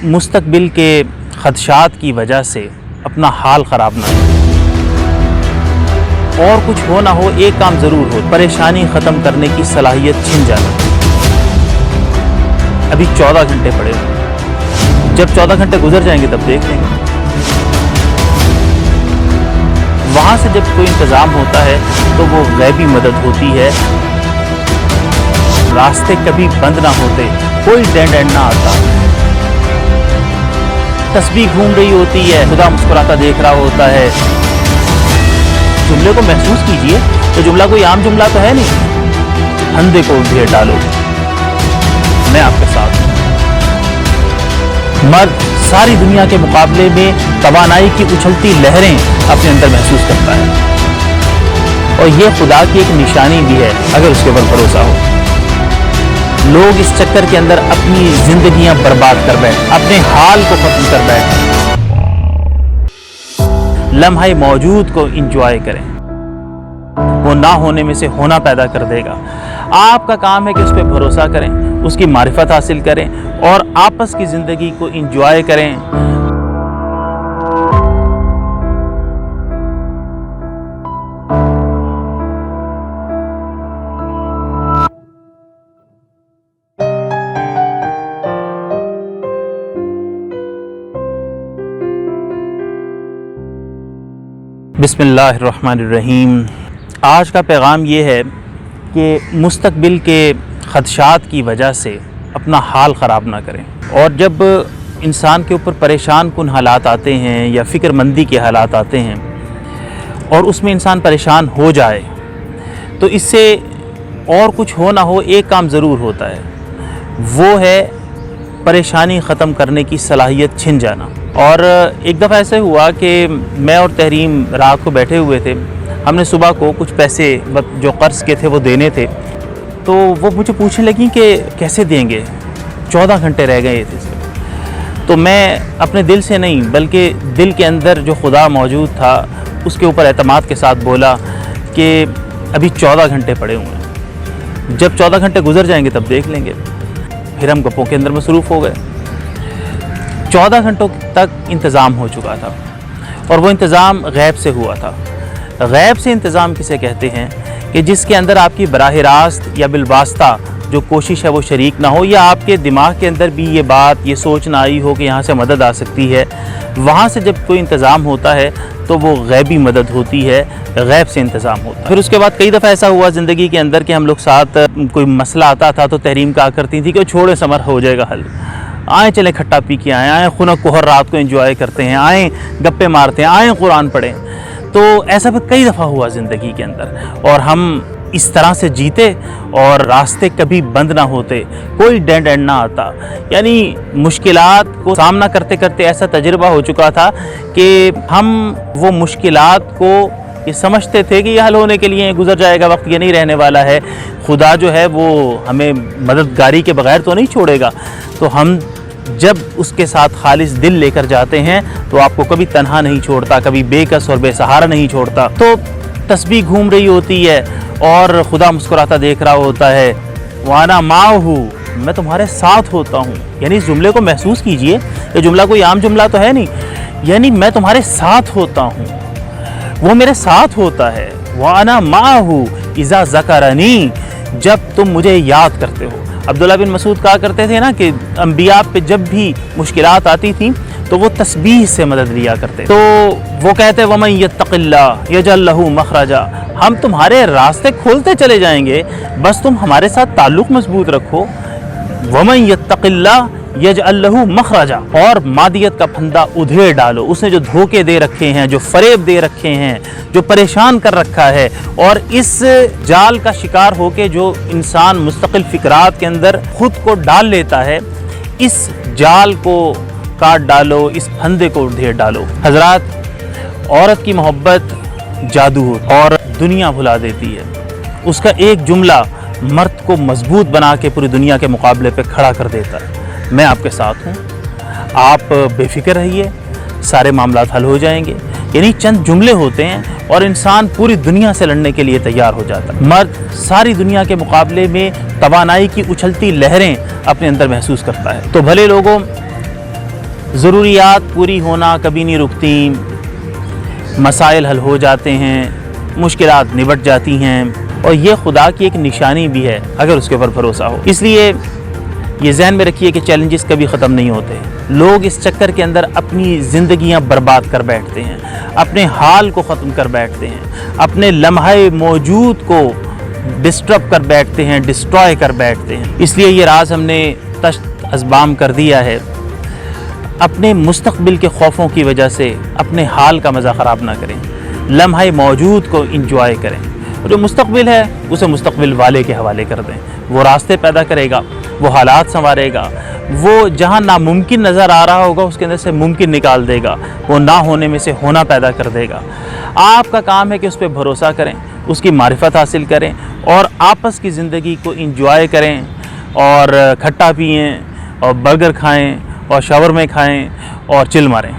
मुस्तकबिल के खदशात की वजह से अपना हाल ख़राब ना करें। और कुछ हो ना हो, एक काम ज़रूर हो, परेशानी ख़त्म करने की सलाहियत छिन जाना। अभी 14 घंटे पड़े हुए, जब 14 घंटे गुजर जाएंगे तब देख लेंगे। वहाँ से जब कोई इंतज़ाम होता है तो वो गैबी मदद होती है। रास्ते कभी बंद ना होते, कोई डेड एंड ना आता। तस्बीह घूम रही होती है, खुदा मुस्कुराता देख रहा होता है। जुमले को महसूस कीजिए, तो जुमला कोई आम जुमला तो है नहीं। फंदे को घेर डालो, मैं आपके साथ हूँ। मर्द सारी दुनिया के मुकाबले में तवानाई की उछलती लहरें अपने अंदर महसूस करता है, और ये खुदा की एक निशानी भी है अगर उसके ऊपर भरोसा हो। लोग इस चक्कर के अंदर अपनी जिंदगियां बर्बाद कर बैठे, अपने हाल को खत्म कर बैठे। लम्हा मौजूद को इंजॉय करें, वो ना होने में से होना पैदा कर देगा। आपका काम है कि उस पर भरोसा करें, उसकी मारिफत हासिल करें और आपस की ज़िंदगी को इंजॉय करें। बिस्मिल्लाहिर्रहमानिर्रहीम। आज का पैगाम ये है कि मुस्तकबिल के खदशात की वजह से अपना हाल ख़राब ना करें। और जब इंसान के ऊपर परेशान कुन हालात आते हैं या फ़िक्रमंदी के हालात आते हैं और उसमें इंसान परेशान हो जाए, तो इससे और कुछ हो ना हो, एक काम ज़रूर होता है, वो है परेशानी ख़त्म करने की सलाहियत छिन जाना। और एक दफ़ा ऐसे हुआ कि मैं और तहरीम रात को बैठे हुए थे। हमने सुबह को कुछ पैसे जो कर्ज़ के थे वो देने थे, तो वो मुझे पूछने लगी कि कैसे देंगे, 14 घंटे रह गए थे। तो मैं अपने दिल से नहीं बल्कि दिल के अंदर जो खुदा मौजूद था उसके ऊपर एतमाद के साथ बोला कि अभी 14 घंटे पड़े हुए हैं, जब 14 घंटे गुजर जाएंगे तब देख लेंगे। फिर हम गप्पों के अंदर मसरूफ़ हो गए। 14 घंटों तक इंतज़ाम हो चुका था और वो इंतज़ाम गैब से हुआ था। गैब से इंतज़ाम किसे कहते हैं कि जिसके अंदर आपकी बराह रास्त या बिलवास्ता जो कोशिश है वो शरीक ना हो, या आपके दिमाग के अंदर भी ये बात ये सोच ना आई हो कि यहाँ से मदद आ सकती है। वहाँ से जब कोई इंतज़ाम होता है तो वो गैबी मदद होती है, गैब से इंतज़ाम होता है। फिर उसके बाद कई दफ़ा ऐसा हुआ ज़िंदगी के अंदर कि हम लोग साथ कोई मसला आता था तो तहरीम कहा करती थी कि छोड़े समर हो जाएगा हल, आए चले खट्टा पी के आए खुना कोहर रात को एंजॉय करते हैं, आए गप्पे मारते हैं, आए कुरान पढ़ें। तो ऐसा भी कई दफ़ा हुआ ज़िंदगी के अंदर, और हम इस तरह से जीते और रास्ते कभी बंद ना होते, कोई डेड एंड ना आता। यानी मुश्किलात को सामना करते करते ऐसा तजुर्बा हो चुका था कि हम वो मुश्किलात को ये समझते थे कि ये हल होने के लिए गुजर जाएगा वक्त, ये नहीं रहने वाला है। खुदा जो है वो हमें मददगारी के बग़ैर तो नहीं छोड़ेगा। तो हम जब उसके साथ खालिस दिल लेकर जाते हैं तो आपको कभी तन्हा नहीं छोड़ता, कभी बेकस और बेसहारा नहीं छोड़ता। तो तस्बीह घूम रही होती है और खुदा मुस्कुराता देख रहा होता है। वाना माहू, मैं तुम्हारे साथ होता हूँ। यानी इस जुमले को महसूस कीजिए, ये जुमला कोई आम जुमला तो है नहीं। यानी मैं तुम्हारे साथ होता हूँ, वो मेरे साथ होता है। वाना माहू इज़ा ज़करनी, जब तुम मुझे याद करते हो। अब्दुल्ला बिन मसूद कहा करते थे ना कि अंबिया पे जब भी मुश्किलात आती थी तो वो तस्बीह से मदद लिया करते। तो वो कहते वमन यत्तक़िल्लाह यजअल लहू मखरजा, हम तुम्हारे रास्ते खोलते चले जाएंगे, बस तुम हमारे साथ ताल्लुक़ मजबूत रखो। वमन यत्तक़िल्लाह यजअल लहू मखरजा, और मादियत का फंदा उधेड़ डालो। उसने जो धोखे दे रखे हैं, जो फरेब दे रखे हैं, जो परेशान कर रखा है, और इस जाल का शिकार होके जो इंसान मुस्तकिल फ़िक्रात के अंदर ख़ुद को डाल लेता है, इस जाल को काट डालो, इस फंदे को उधेड़ डालो। हज़रात, औरत की मोहब्बत जादू और दुनिया भुला देती है। उसका एक जुमला मर्द को मजबूत बना के पूरी दुनिया के मुकाबले पे खड़ा कर देता है। मैं आपके साथ हूँ, आप बेफिक्र रहिए, सारे मामलात हल हो जाएंगे। यानी चंद जुमले होते हैं और इंसान पूरी दुनिया से लड़ने के लिए तैयार हो जाता है। मर्द सारी दुनिया के मुकाबले में तवानाई की उछलती लहरें अपने अंदर महसूस करता है। तो भले लोगों, ضروریات پوری ہونا کبھی نہیں رکتی، مسائل حل ہو جاتے ہیں، مشکلات نبٹ جاتی ہیں، اور یہ خدا کی ایک نشانی بھی ہے اگر اس کے اوپر بھروسہ ہو۔ اس لیے یہ ذہن میں رکھیے کہ چیلنجز کبھی ختم نہیں ہوتے۔ لوگ اس چکر کے اندر اپنی زندگیاں برباد کر بیٹھتے ہیں، اپنے حال کو ختم کر بیٹھتے ہیں، اپنے لمحہ موجود کو ڈسٹرب کر بیٹھتے ہیں، ڈسٹرائے کر بیٹھتے ہیں۔ اس لیے یہ راز ہم نے تشت ازبام کر دیا ہے، اپنے مستقبل کے خوفوں کی وجہ سے اپنے حال کا مزہ خراب نہ کریں، لمحہ موجود کو انجوائے کریں، اور جو مستقبل ہے اسے مستقبل والے کے حوالے کر دیں۔ وہ راستے پیدا کرے گا، وہ حالات سنوارے گا، وہ جہاں ناممکن نظر آ رہا ہوگا اس کے اندر سے ممکن نکال دے گا، وہ نہ ہونے میں سے ہونا پیدا کر دے گا۔ آپ کا کام ہے کہ اس پہ بھروسہ کریں، اس کی معرفت حاصل کریں، اور آپس کی زندگی کو انجوائے کریں، اور کھٹا پئیں، اور برگر کھائیں، اور شاورمے کھائیں، اور چل ماریں۔